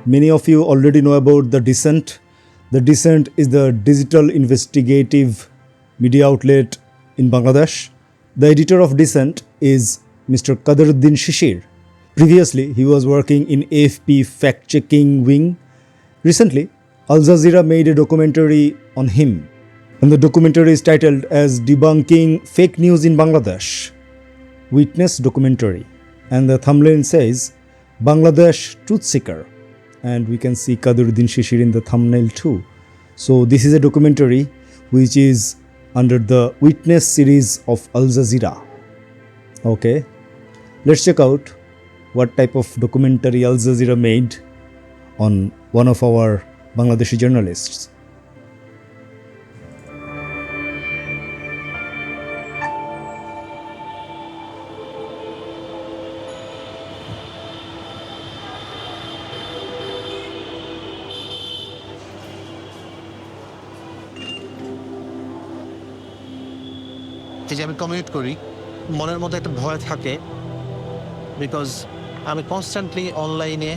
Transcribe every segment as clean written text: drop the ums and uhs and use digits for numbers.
Many of you already know about The Descent. The Descent is the digital investigative media outlet in Bangladesh. The editor of Descent is Mr. Qadruddin Shishir. Previously, he was working in AFP fact-checking wing. Recently, Al Jazeera made a documentary on him, and the documentary is titled as Debunking Fake News in Bangladesh. Witness documentary, and the thumbnail says Bangladesh Truth Seeker, and we can see Qadruddin Shishir in the thumbnail too. So this is a documentary which is under the Witness series of Al Jazeera. Okay, let's check out what type of documentary Al Jazeera made on one of our Bangladeshi journalists. এই যে আমি commute করি, মনের মধ্যে একটা ভয় থাকে, because আমি কনস্ট্যান্টলি অনলাইনে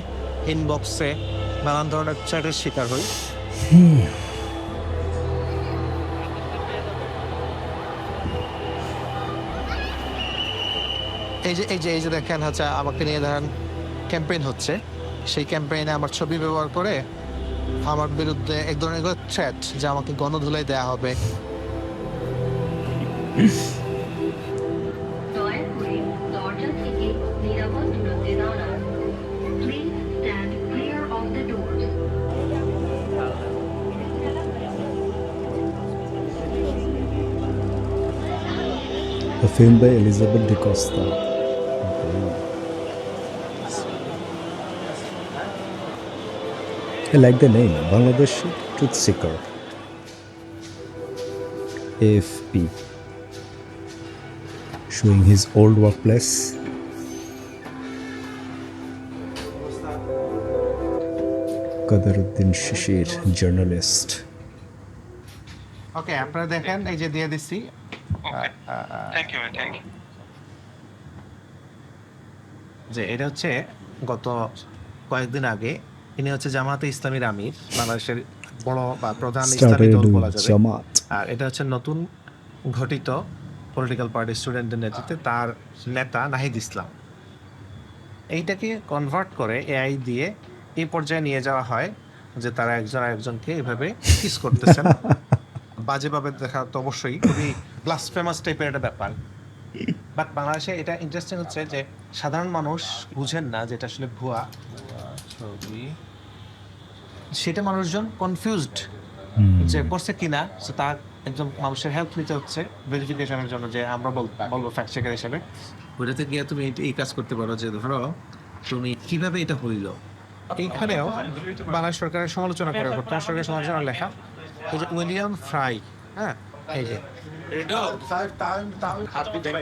ইনবক্সে নানান ধরনের চ্যাটের শিকার হই। এই যে দেখেন হচ্ছে আমাকে নিয়ে ধরেন ক্যাম্পেইন হচ্ছে, সেই ক্যাম্পেইনে আমার ছবি ব্যবহার করে আমার বিরুদ্ধে এক ধরনের থ্রেট যে আমাকে গণধুলাই দেওয়া হবে। দয়া করে দরজা থেকে নিরাপদ দূরত্বে দাঁড়ান। Please stand clear of the doors. A film by Elizabeth De Costa. I like the name, Bangladesh Truth Seeker. AFP. Showing his old workplace. Qadruddin Shishir, journalist. Okay, আপনারা দেখেন এই যে দিয়ে দিচ্ছি। Thank you thank you. যে এটা হচ্ছে গত কয়েকদিন আগে, ইনি হচ্ছে জামায়াতে ইসলামীর আমির, বাংলাদেশের বড় বা প্রধান ইসলামী দল বলা যাবে। আর এটা হচ্ছে নতুন গঠিত পলিটিক্যাল পার্টি স্টুডেন্টদের নেতৃত্বে তার নেতা নাহিদ ইসলাম। এইটাকে কনভার্ট করে এআই দিয়ে এই পর্যায়ে নিয়ে যাওয়া হয় যে তারা একজন আরেকজনকে এভাবে কিস করতেছেন। বাজেভাবে দেখা তো অবশ্যই খুবই ব্লাসফেমাস টাইপের একটা ব্যাপার। বাট বাংলাদেশে এটা ইন্টারেস্টিং হচ্ছে যে সাধারণ মানুষ বুঝেন না যে এটা আসলে ভুয়া ছবি, সেটা মানুষজন কনফিউজড যে করছে কিনা। সো তার একজন মানুষের হেল্প নিতে হচ্ছে ভেরিফিকেশনের জন্য, যে আমরা বলবো ফ্যাক্ট চেকার হিসেবে। ওইটাতে গিয়ে তুমি এই কাজ করতে পারো যে ধরো তুমি কিভাবে এটা হইল। এইখানেও বাংলাদেশ সরকারের সমালোচনা করে, বর্তমান সরকারের সমালোচনা লেখা এই যে উইলিয়াম ফ্রাই, হ্যাঁ এই যে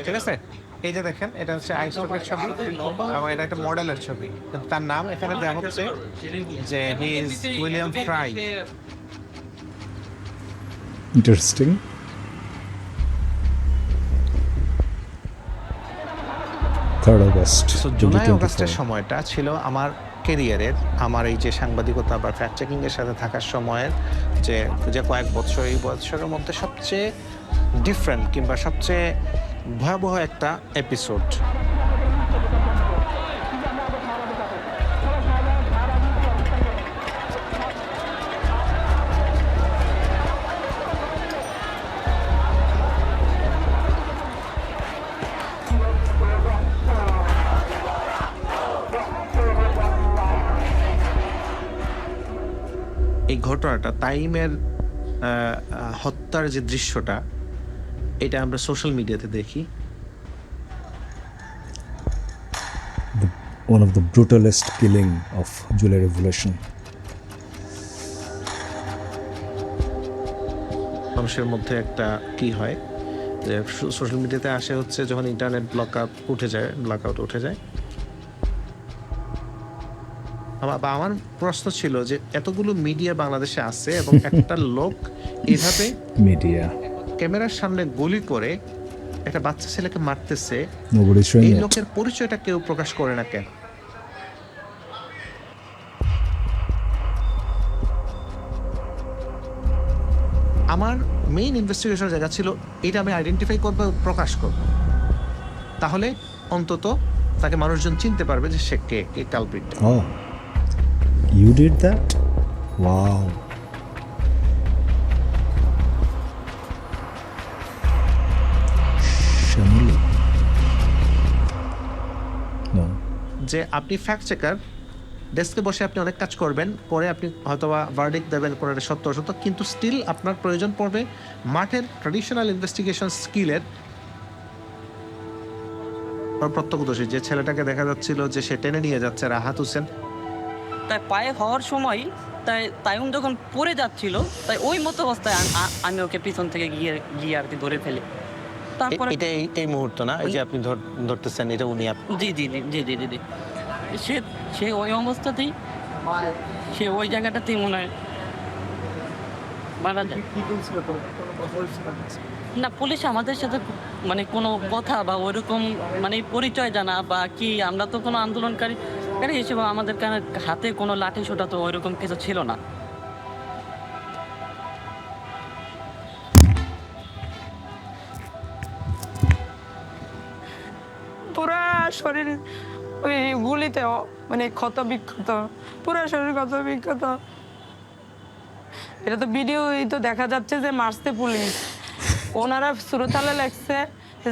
ঠিক আছে, এই যে দেখেন এটা হচ্ছে আইসোকের ছবি এবং এটা একটা মডেলের ছবি, কিন্তু তার নাম এখানে দেওয়া হচ্ছে যে he is William Fry. Interesting. জুলাই অগাস্টের সময়টা ছিল আমার ক্যারিয়ারের, আমার এই যে সাংবাদিকতা বা ফ্যাক্ট চেকিং এর সাথে থাকার সময়ের যে কয়েক বছর, এই বছরের মধ্যে সবচেয়ে ডিফারেন্ট কিংবা সবচেয়ে ভয়াবহ একটা এপিসোড। এই ঘটনাটা তাইমের হত্যার যে দৃশ্যটা, এটা আমরা সোশ্যাল মিডিয়াতে দেখি। One of the brutalest killing of July Revolution. মানুষের মধ্যে একটা কি হয় যে সোশ্যাল মিডিয়াতে আসে হচ্ছে যখন ইন্টারনেট ব্লকআউট উঠে যায়। আমার প্রশ্ন ছিল যে এতগুলো মিডিয়া বাংলাদেশে আছে এবং একটা লোক এইভাবে মিডিয়া ক্যামেরার সামনে গুলি করে একটা বাচ্চা ছেলেকে মারতেছে, এই লোকের পরিচয়টা কেউ প্রকাশ করে না কেন? আমার মেইন ইনভেস্টিগেশনের জায়গা ছিল এটা আমি আইডেন্টিফাই করবো, প্রকাশ করব, তাহলে অন্তত তাকে মানুষজন চিনতে পারবে যে সে কে culprit. Oh, you did that? Wow. Shamili. No. যে আপনি ফ্যাক্ট চেকার, ডেস্কে বসে আপনি অনেক কাজ করবেন, পরে আপনি হয়তোবা ভার্ডিক্ট দেবেন কোনটা সত্য অসত্য, কিন্তু স্টিল আপনার প্রয়োজন পড়বে মাঠের ট্র্যাডিশনাল ইনভেস্টিগেশন স্কিলের প্রত্যক্ষদর্শী। যে ছেলেটাকে দেখা যাচ্ছিল যে সে টেনে নিয়ে যাচ্ছে, রাহাত হোসেন, তাই পায়ে হওয়ার সময় তাইউন যখন পড়ে যাচ্ছিল, তাই ওই মতো অবস্থায় আমি ওকে পিছন থেকে গিয়ে আর কি ধরে ফেলি। তারপরে এটা এই মুহূর্ত না, এই যে আপনি ধরতেছেন, এটা উনি জি জি জি জি জি জি জি সে ওই অবস্থাতেই, সে ওই জায়গাটাতেই মনে হয় মারা যায়। না, পুলিশ আমাদের সাথে মানে কোনো কথা বা ওইরকম মানে পরিচয় জানা বা কি, আমরা তো কোনো আন্দোলনকারী হিসেবে আমাদের হাতে কোনো লাঠি সোটা তো ওইরকম কিছু ছিল না। পুরা শরীর ওই গুলিতে মানে ক্ষত বিক্ষত, পুরা শরীর ক্ষত বিক্ষত। এটা তো ভিডিওই তো দেখা যাচ্ছে যে মারছে পুলিশ। ওনারা সুরতালে লেখছে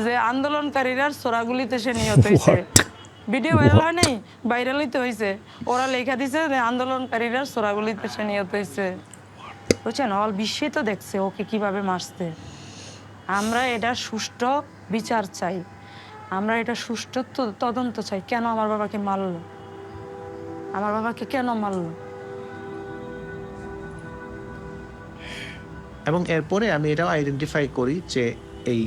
যে আন্দোলনকারীরা সোরাগুলিতে সে নিহত হয়েছে। ভিডিও ভাইরাল হয় নাই, ভাইরালই তো হয়েছে। ওরা লেখা দিছে যে আন্দোলনকারীরা সোরাগুলিতে সে নিহত হয়েছে। বুঝছেন, অল বিশ্বে তো দেখছে ওকে কিভাবে মারছে। আমরা এটা সুষ্ঠু বিচার চাই, আমরা এটা সুষ্ঠু তদন্ত চাই। কেন আমার বাবাকে মারলো, আমার বাবাকে কেন মারলো? এবং এরপরে আমি এটাও আইডেন্টিফাই করি যে এই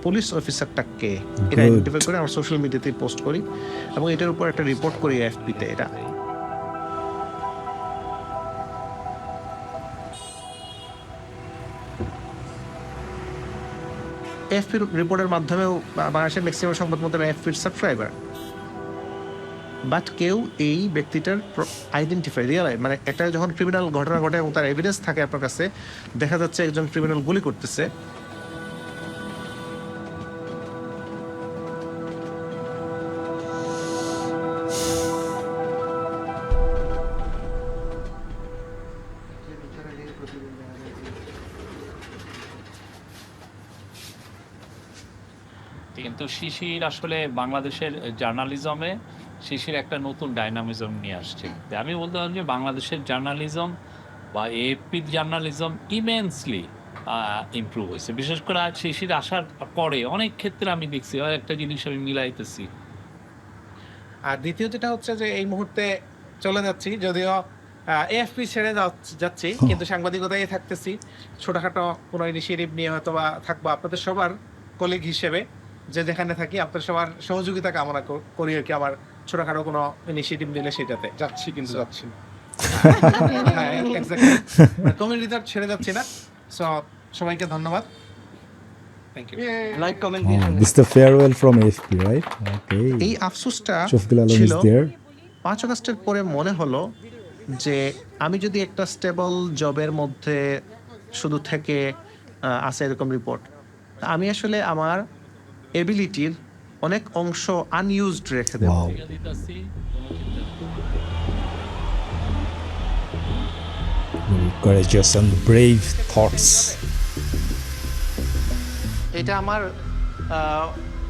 পুলিশ অফিসারটা কে, এটা Good. আইডেন্টিফাই করে আমার সোশ্যাল মিডিয়াতে পোস্ট করি এবং এটার উপর একটা রিপোর্ট করি এফপিতে। এটা এফপির রিপোর্টের মাধ্যমেও বাংলাদেশের ম্যাক্সিমাম সংবাদ মাধ্যমে এফপির সাবস্ক্রাইবার, বাট কেউ এই ব্যক্তিটার আইডেন্টিফাই রিয়েলাইজ, মানে একটা যখন ক্রিমিনাল ঘটনা ঘটে এবং তার এভিডেন্স থাকে আপনার কাছে, দেখা যাচ্ছে একজন ক্রিমিনাল গুলি করতেছে, কিন্তু শিশির আসলে বাংলাদেশের জার্নালিজমে শিশির একটা নতুন ডাইনামিজম নিয়ে আসছে। আমি বলতে পারি যে বাংলাদেশের জার্নালিজম বা এএফপির জার্নালিজম ইমেন্সলি ইমপ্রুভ হয়েছে, বিশেষ করে আজ শিশির আসার পরে অনেক ক্ষেত্রে আমি দেখছি একটা জিনিস আমি মিলাইতেছি। আর দ্বিতীয় যেটা হচ্ছে যে এই মুহূর্তে চলে যাচ্ছি, যদিও এএফপি ছেড়ে যাচ্ছি, কিন্তু সাংবাদিকতায় থাকতেছি। ছোটখাটো কোনো ইনিশিয়েটিভ নিয়ে হয়তো বা থাকবো আপনাদের সবার কলিগ হিসেবে, যে যেখানে থাকি আপনাদের সবার সহযোগিতা কামনা করি আর কি। আমার ছোটখাটো কোনো ইনিশিয়েটিভ নিলে সেটাতে যাচ্ছি, কিন্তু যাচ্ছি কমিউনিটি ছেড়ে যাচ্ছি না। সো সবাইকে ধন্যবাদ, thank you. Like comment Oh, this is the farewell from AFP, right? Okay. এই আফসোসটা Shafqul Alam ছিল is there. 5 আগস্টের পরে মনে হলো যে আমি যদি একটা স্টেবল জবের মধ্যে শুধু থেকে আসে এরকম রিপোর্ট, আমি আসলে আমার এবিলিটির অনেক অংশ আনইউজড রেখে দেব। Wow. Very courageous and brave thoughts. এটা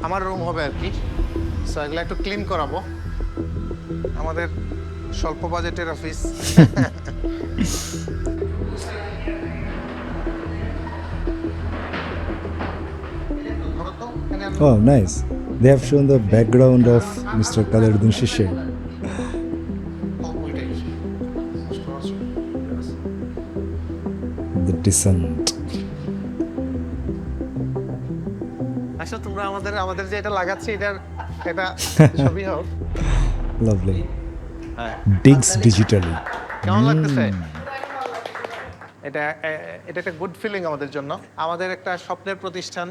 আমার রুম হবে আর কি। সো এগুলো একটু ক্লিন করাবো, আমাদের স্বল্প বাজেটের office. Oh, nice. They have shown the background of Mr. Qadaruddin Shishir. The descent. আচ্ছা, তোমরা আমাদের যে এটা লাগাচ্ছি এটা ছবি হোক। Lovely. হ্যাঁ, Digs digitally. কেমন লাগতেছে? এটা একটা গুড ফিলিং আমাদের জন্য, আমাদের একটা স্বপ্নের প্রতিষ্ঠান।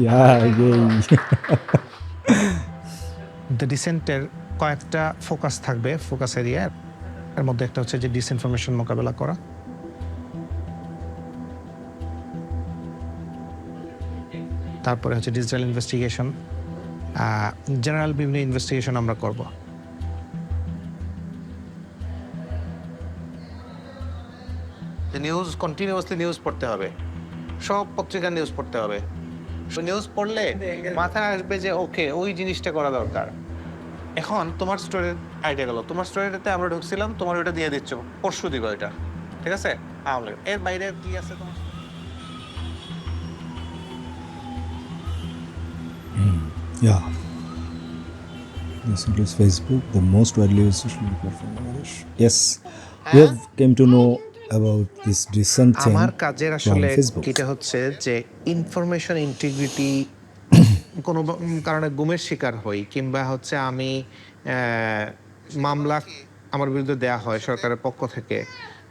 Yeah, yay. দ্য ডিসেন্টের কয়েকটা ফোকাস থাকবে, ফোকাস এরিয়া। এর মধ্যে একটা হচ্ছে যে ডিসইনফরমেশন মোকাবেলা করা, তারপরে হচ্ছে ডিজিটাল ইনভেস্টিগেশন, জেনারেল বিভিন্ন ইনভেস্টিগেশন আমরা করব। নিউজ কন্টিনিউয়াসলি নিউজ পড়তে হবে, সব পত্রিকার নিউজ পড়তে হবে। নিউজ পড়লে মাথায় আসবে যে ওকে ওই জিনিসটা করা দরকার। এখন তোমার স্টোরির আইডিয়া গেল, তোমার স্টোরিটাতে আমরা ঢুকছিলাম, তোমার ওইটা দিয়ে দিচ্ছ, পরশু দিব এটা, ঠিক আছে? এর বাইরে কি আছে তোমার? Yeah. This includes Facebook, the most widely used social media platform in Bangladesh. Yes, we have came to know about this recent thing আমার কাজের from আসলে Facebook. কিটা হচ্ছে যে ইনফরমেশন ইন্টিগ্রিটি কোনো কারণে গুমের শিকার হই, কিংবা হচ্ছে আমি মামলা আমার বিরুদ্ধে দেয়া হয় সরকারের পক্ষ থেকে,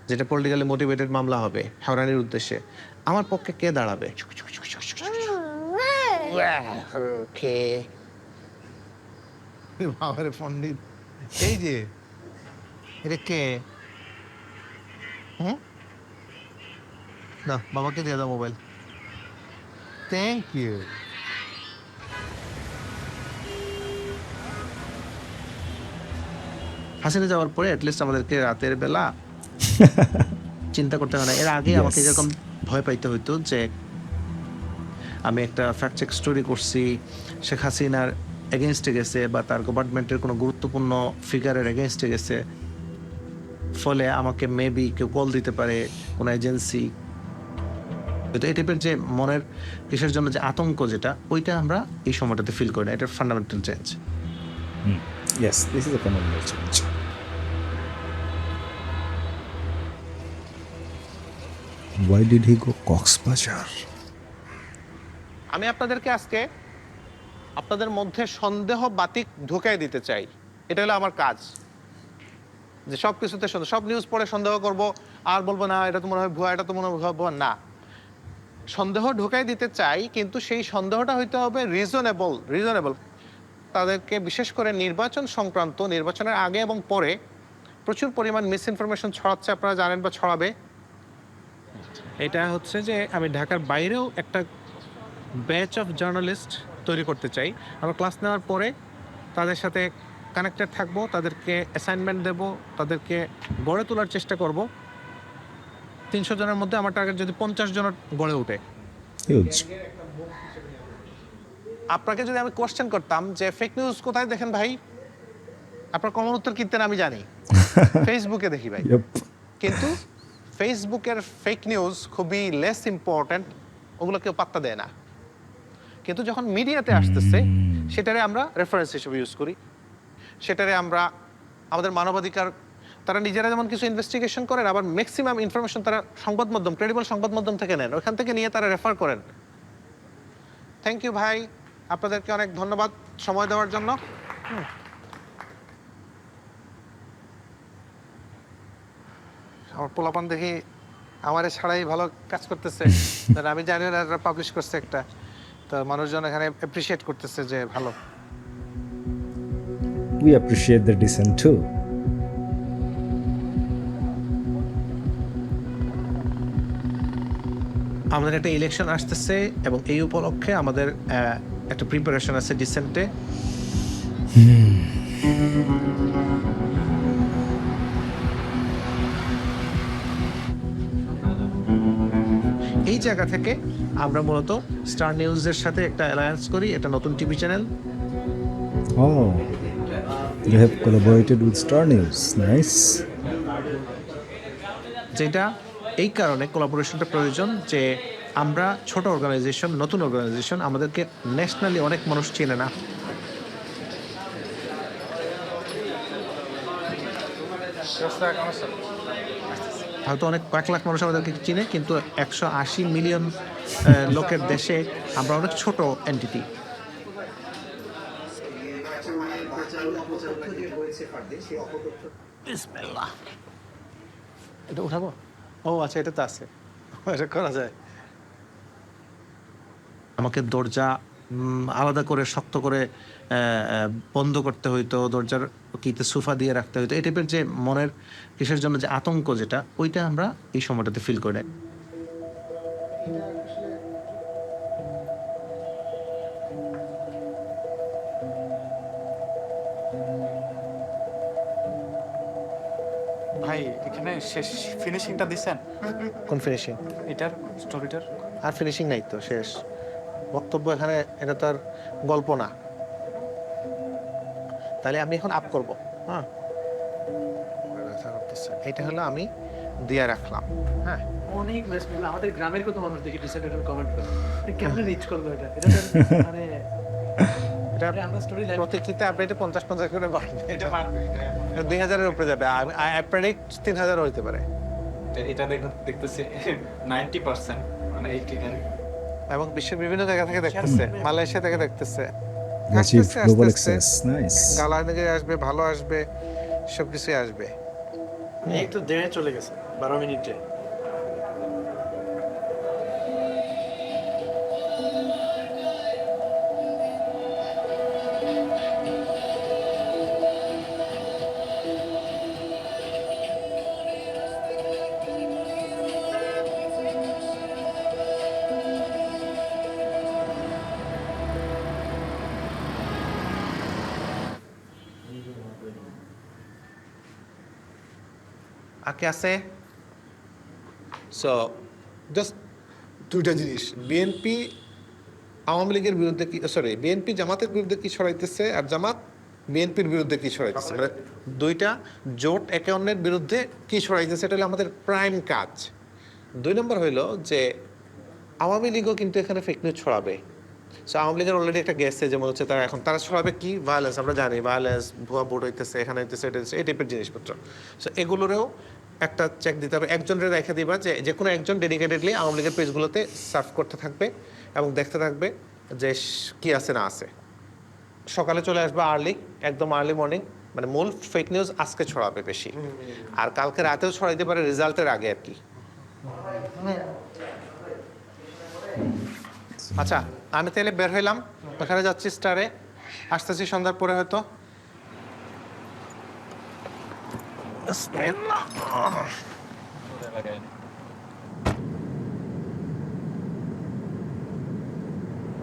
যেটা পলিটিক্যালি মোটিভেটেড মামলা হবে হয়রানির উদ্দেশ্যে, আমার পক্ষে কে দাঁড়াবে? কে বাবারে পণ্ডিত, এই যে এটা কে? না, বাবাকে দিয়ে দাও মোবাইল। Thank you. হাসিনা যাওয়ার পরে অ্যাটলিস্ট আমাদেরকে রাতের বেলা চিন্তা করতে হয় না। এর আগে আমাকে যেরকম ভয় পাইতে হইতো যে আমি একটা ফ্যাক্ট চেক স্টোরি করছি, শেখ হাসিনার এগেনস্টে গেছে বা তার গভর্নমেন্টের কোনো গুরুত্বপূর্ণ ফিগারের এগেনস্টে গেছে, ফলে আমাকে মেবি কেউ কল দিতে পারে, কোনো এজেন্সি। তো এই টাইপের যে মনের কিসের জন্য যে আতঙ্ক, যেটা ওইটা আমরা এই সময়টাতে ফিল করি না। এটা fundamental change. Yes, this is a fundamental change. Why did he go Coxbazar? আমি আপনাদেরকে আজকে আপনাদের মধ্যে সন্দেহ বাতিক ঢুকাই দিতে চাই। এটা হলো আমার কাজ, যে সব কিছুতে সব নিউজ পড়ে সন্দেহ করব আর বলবো না এটা তো মনে হয় ভুয়া, এটা তো মনে হয় ভুয়া। না, সন্দেহ ঢুকাই দিতে চাই, কিন্তু সেই সন্দেহটা হইতে হবে রিজনেবল। তাদেরকে বিশেষ করে নির্বাচন সংক্রান্ত, নির্বাচনের আগে এবং পরে প্রচুর পরিমাণ মিসইনফরমেশন ছড়াচ্ছে, আপনারা জানেন বা ছড়াবে। এটা হচ্ছে যে আমি ঢাকার বাইরেও একটা ব্যাচ অফ জার্নালিস্ট তৈরি করতে চাই। আমরা ক্লাস নেওয়ার পরে তাদের সাথে কানেক্টেড থাকবো, তাদেরকে অ্যাসাইনমেন্ট দেব, তাদেরকে গড়ে তোলার চেষ্টা করব। 300 জনের মধ্যে আমার টার্গেট যদি 50 জনের গড়ে ওঠে। Huge. আপনাকে যদি আমি কোশ্চেন করতাম যে ফেক নিউজ কোথায় দেখেন ভাই, আপনার কমন উত্তর কিনতেন আমি জানি, ফেসবুকে দেখি ভাই। Yep. কিন্তু ফেসবুকের ফেক নিউজ খুবই লেস ইম্পর্ট্যান্ট, ওগুলো কেউ পাত্তা দেয় না। কিন্তু যখন মিডিয়াতে আসতেছে, সেটারে আমরা রেফারেন্স হিসেবে ইউজ করি, সেটারে আমরা আমাদের মানবাধিকার, তারা নিজেরা যেমন কিছু ইনভেস্টিগেশন করেন, আবার ম্যাক্সিমাম ইনফরমেশন তারা সংবাদ মাধ্যম, ক্রেডিবল সংবাদ মাধ্যম থেকে নেন, ওইখান থেকে নিয়ে তারা রেফার করেন। থ্যাংক ইউ ভাই, আপনাদেরকে অনেক ধন্যবাদ সময় দেওয়ার জন্য। আমার পোলাপান দেখি আমারে ছাড়াই ভালো কাজ করতেছে, আমি জানি না পাবলিশ করছে একটা, তো মানুষজন এখানে অ্যাপ্রিসিয়েট করতেছে যে ভালো। We appreciate the dissent too. আমাদের একটা ইলেকশন আসতেছে এবং এই উপলক্ষে আমাদের একটা প্রিপারেশন আছে ডিসেন্টে। এই জায়গা থেকে আমরা মূলত স্টার নিউজের সাথে একটা অ্যালায়েন্স করি, এটা নতুন TV channel. Oh, you have collaborated with Star News. Nice. যেটা এই কারণে কোলাবোরেশনটা প্রয়োজন যে আমরা ছোট অর্গানাইজেশন, নতুন অর্গানাইজেশন, আমাদেরকে ন্যাশনালি অনেক মানুষ চেনে না। হয়তো অনেক কয়েক লাখ মানুষ আমাদেরকে চিনে, কিন্তু 180 মিলিয়ন লোকের দেশে আমরা অনেক ছোট এন্টিটি। এটা উঠাবো? ও আচ্ছা, এটা তো আছে, এটা করা যায়। আমাকে দরজা আলাদা করে শক্ত করে বন্ধ করতে হইতো, দরজার কিতে সোফা দিয়ে রাখতে হইতো। এই টাইপের যে মনের কিসের জন্য যে আতঙ্ক, যেটা ওইটা আমরা এই সময়টাতে ফিল করি। ভাই এখানে শেষ ফিনিশিংটা দিছেন কোন ফিনিশিং? এটার স্টোরিটার? আর ফিনিশিং নাই তো, শেষ বক্তব্য এখানে। এটা তো আর গল্প না। তাহলে আমি এখন আপ করব। হ্যাঁ, এটা হলো আমি দিয়ে রাখলাম। হ্যাঁ, অনেক বেসমেন্ট আমাদের গ্রামের কত মানুষ দেখি ডিসেন্টের কমেন্ট করে কেমনে রিচ করবে এটা এটা মানে এটা আমরা স্টোরি প্রত্যেকটিতে আপডেটে 50-50 করে বাড়বে। এটা পারবে 2000-এর উপরে যাবে। আই প্রেডিক্ট 3000 হইতে পারে। এটা দেখতেছি 90% মানে 80 এবং বিশ্বের বিভিন্ন জায়গা থেকে দেখতেছে, মালয়েশিয়া থেকে দেখতেছে। Achieve আস্তে global আস্তে access. Nice. গালা থেকে আসবে, ভালো আসবে, সবকিছুই আসবে। এই তো দেড়ে চলে গেছে 12 মিনিটে আকে আছে। সো জাস্ট দুইটা জিনিস, বিএনপি আওয়ামী লীগের বিরুদ্ধে কি, সরি, বিএনপি জামাতের বিরুদ্ধে কি ছড়াইতেছে আর জামাত বিএনপির বিরুদ্ধে কি ছড়াইতেছে, মানে দুইটা জোট একে অন্যের বিরুদ্ধে কি ছড়াইতেছে, এটা হলো আমাদের প্রাইম কাজ। 2 নম্বর হইলো যে আওয়ামী লীগও কিন্তু এখানে ফেক নিউজ ছড়াবে। সো আওয়ামী লীগের অলরেডি একটা গেছে, যেমন হচ্ছে তারা ছড়াবে কি, ভায়োলেন্স। আমরা জানি ভায়োলেন্স, ভুয়া ভোট হইতেছে, এখানে হইতেছে, এটা হচ্ছে, এই টাইপের জিনিসপত্র। সো এগুলোরেও একটা চেক দিতে হবে। একজনের রেখে দিবা যে কোনো একজন ডেডিকেটেডলি আওয়ামী লীগের পেজগুলোতে সার্ভ করতে থাকবে এবং দেখতে থাকবে যে কি আছে না আছে। সকালে চলে আসবে আর্লি, একদম আর্লি মর্নিং, মানে মূল ফেক নিউজ আজকে ছড়াবে বেশি, আর কালকে রাতেও ছড়াইতে পারে রেজাল্টের আগে আর কি। আচ্ছা, আমি তাহলে বের হইলাম, ওখানে যাচ্ছি স্টারে, আসতেছি সন্ধ্যার পরে হয়তো।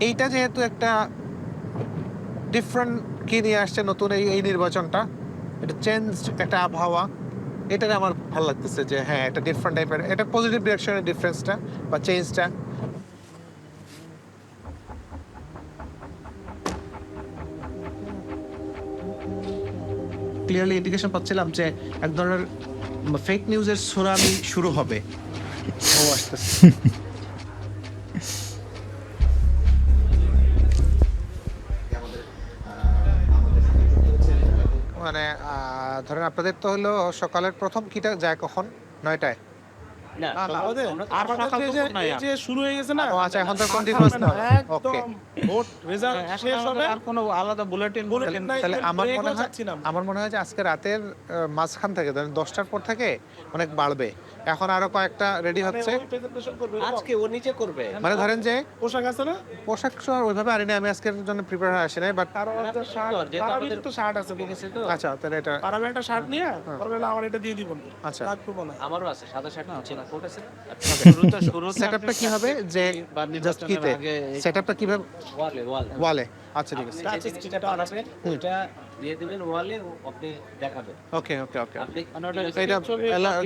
এইটা যেহেতু একটা ডিফারেন্ট কি নিয়ে আসছে নতুন এই নির্বাচনটা, এটা চেঞ্জ, একটা আবহাওয়া, এটাতে আমার ভালো লাগতেছে যে হ্যাঁ, একটা ডিফারেন্ট টাইপের, এটা পজিটিভ ডিরেকশনের ডিফারেন্সটা বা চেঞ্জটা। ক্লিয়ারলি ইন্ডিকেশন পাচ্ছিলাম যে এক ধরনের ফেক নিউজের সুনামি শুরু হবে। ও আসতেছে। মানে ধরেন আপনাদের তো হলো সকালের প্রথম কিটা যায় কখন? 9টায়? না আর যে শুরু হয়ে গেছে না, ও আচ্ছা, এখন তো কন্টিনিউয়াস না। ওকে, ভোট রেজাল্ট শেষ হবে, আর কোনো আলাদা বুলেটিন তাহলে আমার মনে হয় যে আজকে রাতের মাঝখান থেকে ধরেন 10টার পর থেকে অনেক বাড়বে। এখন আরো কয়েকটা রেডি হচ্ছে, প্রেজেন্টেশন করবে আজকে ও নিচে করবে। মানে ধরেন যে পোশাক আছে না, পোশাক ওইভাবে আনিনি, আমি আজকের জন্য প্রিপেয়ার হয়ে আসি নাই, বাট পারাবির তো শার্ট আছে, আচ্ছা তাহলে এটা পারাবি একটা শার্ট নিয়ে পরে আমার এটা দিয়ে দিব। আচ্ছা, রাখবো না, আমারও আছে সাদা শার্ট আছে না, কোট আছে। সেটআপটা কি হবে যে জাস্ট কিতে সেটআপটা কিভাবে ওয়ালে? আচ্ছা ঠিক আছে, যেটা আছে ওটা দিয়ে দিবেন ওয়ালে, আপনি দেখাবেন। ওকে ওকে ওকে। আপনি এটা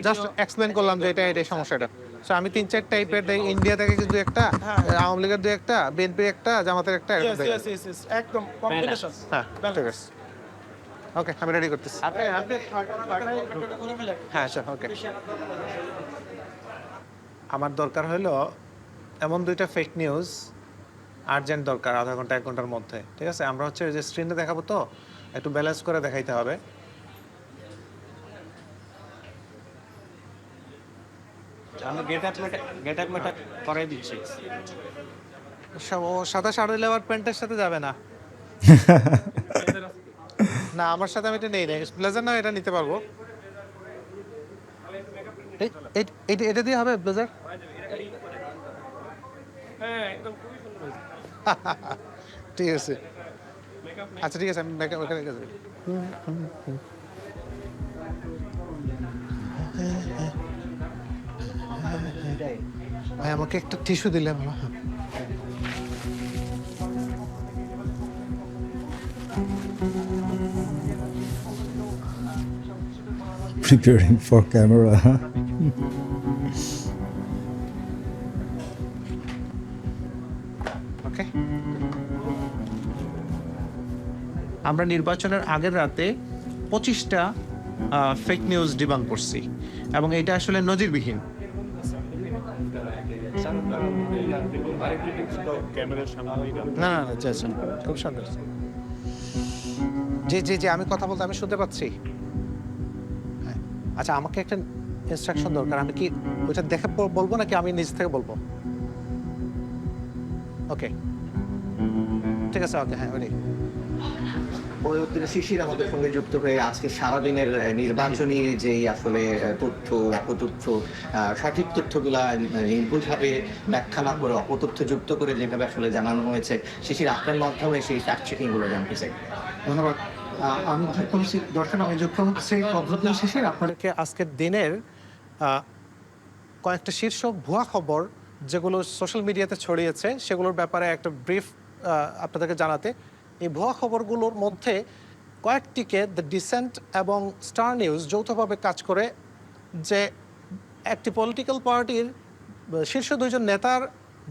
জাস্ট এক্সপ্লেইন করলাম যে এটা সমস্যাটা। সো আমি 3-4 টাইপের ইন্ডিয়া থেকে কিন্তু একটা, আওয়ামী লীগের 2-একটা, বিএনপির একটা, জামাতের একটা, একদম কম্বিনেশন। হ্যাঁ ঠিক আছে, ওকে আমি রেডি করতেছি। হ্যাঁ স্যার, ওকে। আমার দরকার হলো এমন 2টা ফেক নিউজ, আর্জেন্ট দরকার, আধা ঘন্টা 1 ঘন্টার মধ্যে। ঠিক আছে, আমরা হচ্ছে যে স্ক্রিনে দেখাবো, তো একটু ব্যালেন্স করে দেখাইতে হবে। আমি গেট আপ মেটা করাই দিচ্ছি। সাদা শাড়ি লেবার প্যান্টের সাথে যাবে না? না, আমার সাথে আমি এটা নেই নাই, ব্লেজার না, এটা নিতে পারবো। এটা দিয়ে হবে ব্লেজার? ঠিক আছে, আচ্ছা ঠিক আছে, আমি মেকআপ ওখানে গেছি। ভাই আমাকে একটা টিস্যু দিলে ভালো। Preparing for camera, huh? ওকে, আমরা নির্বাচনের আগের রাতে 25টা ফেক নিউজ ডিবাঙ্ক করছি এবং এটা আসলে নজিরবিহীন। না না না, খুব সুন্দর। জি জি জি, আমি কথা বলতে আমি শুনতে পাচ্ছি। হ্যাঁ, আচ্ছা আমাকে একটা ইনস্ট্রাকশন দরকার, আমি কি ওইটা দেখে বলবো নাকি আমি নিজ থেকে বলবো? ওকে ঠিক আছে, ওকে হ্যাঁ ওই পরবর্তীতে শিশির আমাদের সঙ্গে যুক্ত হয়ে আজকে সারাদিনের নির্বাচনী যেই আসলে তথ্য অপতথ্য সঠিক তথ্যগুলা নির্ভুলভাবে ব্যাখ্যা না করে অপতথ্য যুক্ত করে যেভাবে আসলে জানানো হয়েছে, শিশির আপনার মাধ্যমে সেই ফ্যাক্ট চেকিং গুলো জানতে চাই। ধন্যবাদ। আমি দর্শন আমি যুক্ত হচ্ছি পদ্ধতি শিশির আপনাদেরকে আজকের দিনের কয়েকটা শীর্ষ ভুয়া খবর যেগুলো সোশ্যাল মিডিয়াতে ছড়িয়েছে সেগুলোর ব্যাপারে একটা ব্রিফ আপনাদেরকে জানাতে। এই ভুয়া খবরগুলোর মধ্যে কয়েকটিকে দ্য ডিসেন্ট এবং স্টার নিউজ যৌথভাবে কাজ করে যে একটি পলিটিক্যাল পার্টির শীর্ষ দুইজন নেতার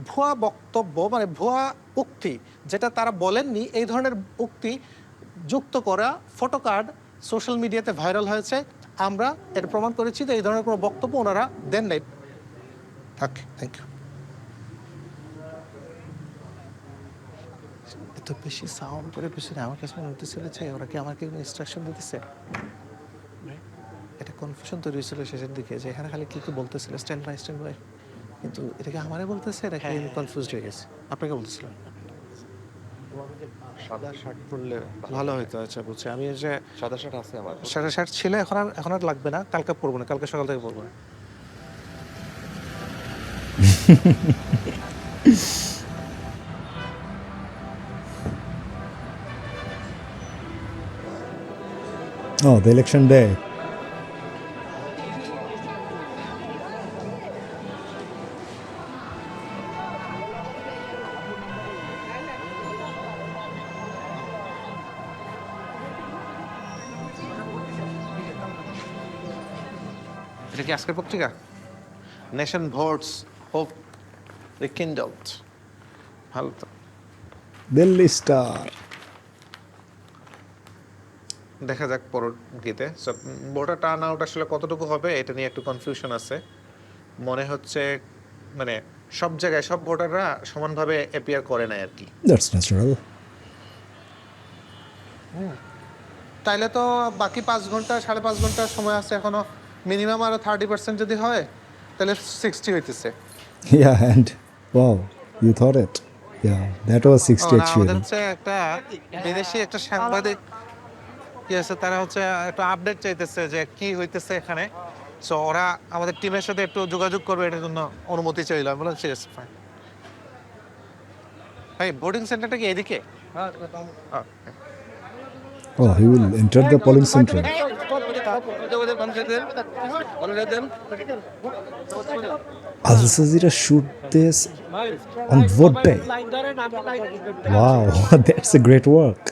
ভুয়া বক্তব্য মানে ভুয়া উক্তি যেটা তারা বলেননি এই ধরনের উক্তি যুক্ত করা ফটো কার্ড সোশ্যাল মিডিয়াতে ভাইরাল হয়েছে। আমরা এটা প্রমাণ করেছি যে এই ধরনের কোনো বক্তব্য ওনারা দেন নাই। ওকে, থ্যাংক ইউ। এত বেশি সাউন্ড করে পিছনে আমার কাছে মনে হতেছিল যে ওরা কি আমাকে ইনস্ট্রাকশন দিতেছে। এটা কনফিউশন তৈরি হয়েছিল শেষের দিকে যে এখানে খালি কি কি বলতেছিল স্ট্যান্ড বাই, কিন্তু এটাকে আমারে বলতেছে নাকি আমি কনফিউজড হয়ে গেছি। আপনাকে বলতেছিলাম সাদা শার্ট পরলে ভালো হইতো। আচ্ছা বুঝছি, আমি যে সাদা শার্ট আছে আমার। সাদা শার্ট ছিল, এখন আর লাগবে না, কালকে পরবো না, কালকে সকাল থেকে পরবো না। Oh, the election day. এটা কি আজকের পত্রিকা? Nation votes hope rekindled. ভালো তো। Delhi Star. দেখা যাক পরবর্তীতে ভোটার টার্ন আউট আসলে কতটুকু হবে এটা নিয়ে একটু কনফিউশন আছে। মনে হচ্ছে মানে সব জায়গায় সব ভোটাররা সমানভাবে অ্যাপিয়ার করে না আর কি। That's natural. তাইলে তো বাকি 5 ঘন্টা 5.5 ঘন্টা সময় আছে এখনো, মিনিমাম আরো 30% যদি হয় তাহলে 60 হইতেছে। Yeah, and wow, you thought it. Yeah, that was 60 আমাদের actually. হচ্ছে একটা বিদেশি একটা সাংবাদিক কি আছে, তারা হচ্ছে একটা আপডেট চাইতেছে যে কি হইতেছে এখানে। সো ওরা আমাদের টিমের সাথে একটু যোগাযোগ করবে, এটার জন্য অনুমতি চাইলাম। বললাম ঠিক আছে ফাইন। ভাই বোর্ডিং সেন্টারটা কি এদিকে? Oh, he will enter the polling center. Al Jazeera shoot this on vote day. Wow, that's a great work.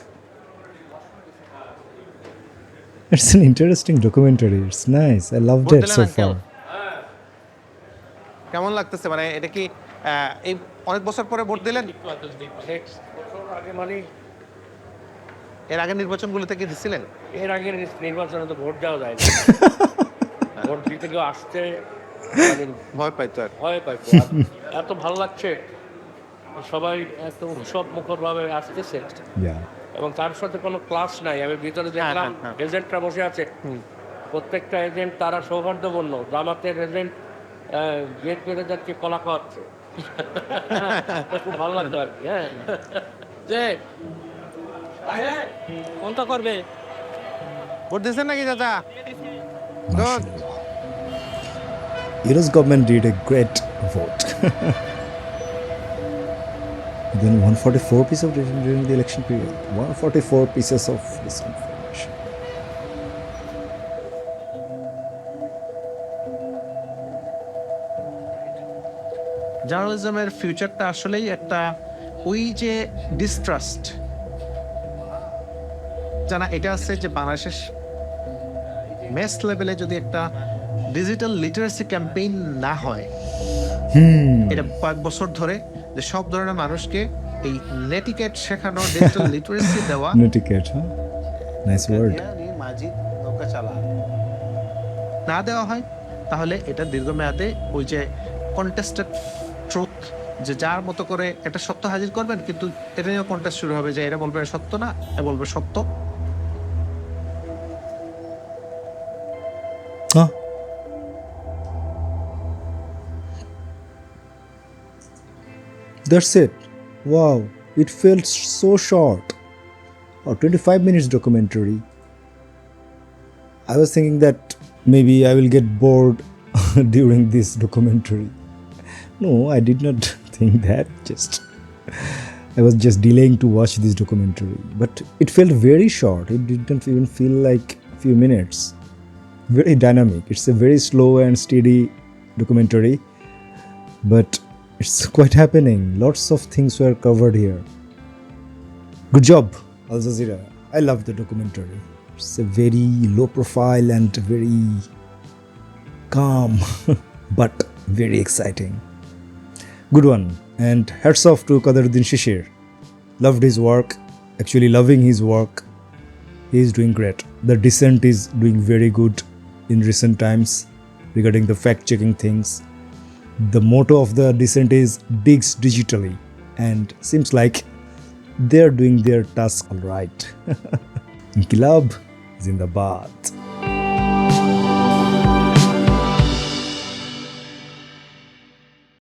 It's an interesting documentary. It's nice. I loved it so far. কেমন লাগতেছে? মানে এটা কি এই অনেক বছর পরে ভোট দিলেন? এর আগে নির্বাচনগুলোতে কি দিছিলেন? এর আগে নির্বাচনে তো ভোট দেওয়া যায় না। ভোট দিতে কেউ আসতে ভয় পাইতো আর ভয় পাইতো। এত ভালো লাগছে, সবাই এত উৎসব মুখরভাবে আসতেছে Yeah. এবং তার সাথে কোনো ক্লাস নাই। আমি ভিতরে দেখলাম এজেন্টরা বসে আছে, প্রত্যেকটা এজেন্ট তারা সৌহার্দ্যপূর্ণ। জামাতের এজেন্ট গেট ম্যানেজারকে কলা খাওয়াচ্ছে, খুব ভালো লাগতো আর কি। হ্যাঁ, যে কোনটা করবে? ভোট দিয়েছেন নাকি চাচা? Iran's government did a great vote. Then 144 pieces of data during the election period. 144 pieces of disinformation. জার্নালিজমের ফিউচারটা আসলেই একটা ওই যে ডিস্ট্রাস্ট জানা এটা আছে যে বাংলাদেশের মেস লেভেলে যদি একটা ডিজিটাল লিটারেসি ক্যাম্পেইন না হয়, এটা কয়েক বছর ধরে যে সব ধরনের মানুষকে এই নেটিকেট শেখানো, ডিজিটাল লিটারেসি দেওয়া, Netiquette, huh? Nice word. মাজিদ নৌকা চালা না দেওয়া হয়, তাহলে এটা দীর্ঘমেয়াদে ওই যে কন্টেস্টেড ট্রুথ, যে যার মতো করে একটা সত্য হাজির করবেন, কিন্তু এটা নিয়ে কন্টেস্ট শুরু হবে যে এটা বলবে সত্য না, এ বলবে সত্য। Huh? That's it. Wow, it felt so short. Or 25 minutes documentary. I was thinking that maybe I will get bored during this documentary. No, I did not think that. I was just delaying to watch this documentary. But it felt very short. It didn't even feel like a few minutes. Very dynamic. It's a very slow and steady documentary. But it's quite happening. Lots of things were covered here. Good job, Al Jazeera. I love the documentary. It's a very low profile and very calm, but very exciting. Good one. And hats off to Qadaruddin Shishir. Loved his work. Actually loving his work. He is doing great. The Descent is doing very good in recent times regarding the fact-checking things. The motto of the Descent is digs digitally, and seems like they're doing their task all right. Inkilab Zindabad.